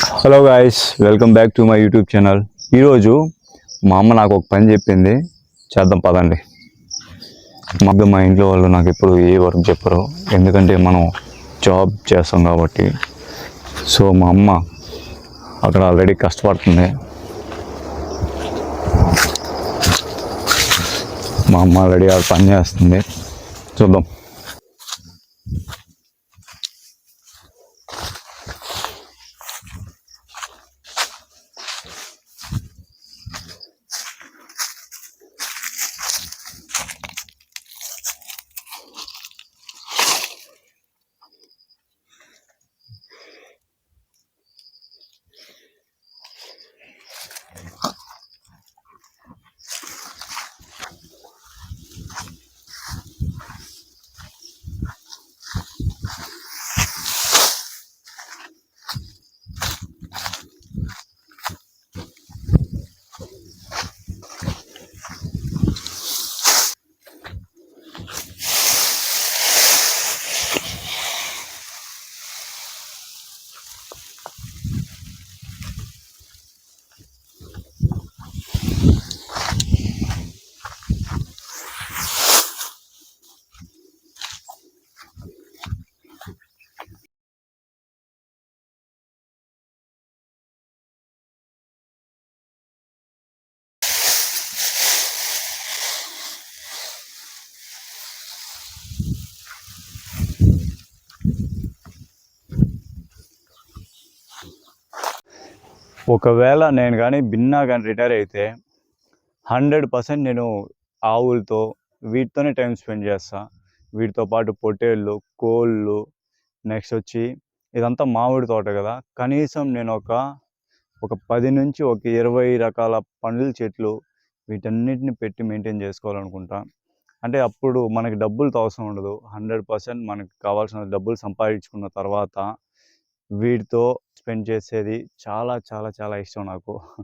Hello guys, welcome back to my YouTube channel. ఈరోజు మా అమ్మ నాకు ఒక పని చెప్పింది, చేద్దాం పదండి. మా ఇంట్లో వాళ్ళు నాకు ఎప్పుడు ఏ వర్క్ చెప్పరు, ఎందుకంటే మనం జాబ్ చేస్తాం కాబట్టి. సో మా అమ్మ అక్కడ ఆల్రెడీ కష్టపడుతుంది. మా అమ్మ ఆల్రెడీ ఆ పని చేస్తుంది, చూద్దాం. ఒకవేళ నేను కానీ భిన్నా కానీ రిటైర్ అయితే 100% నేను ఆవులతో వీటితోనే టైం స్పెండ్ చేస్తాను. వీటితో పాటు పొట్టేళ్ళు, కోళ్ళు, నెక్స్ట్ వచ్చి ఇదంతా మామిడి తోట కదా, కనీసం నేను ఒక 10 నుంచి 20 రకాల పండ్ల చెట్లు వీటన్నిటిని పెట్టి మెయింటైన్ చేసుకోవాలనుకుంటా. అంటే అప్పుడు మనకి డబ్బులతో అవసరం ఉండదు. 100% మనకు కావాల్సిన డబ్బులు సంపాదించుకున్న తర్వాత వీటితో స్పెండ్ చేసేది చాలా చాలా చాలా ఇష్టం నాకు.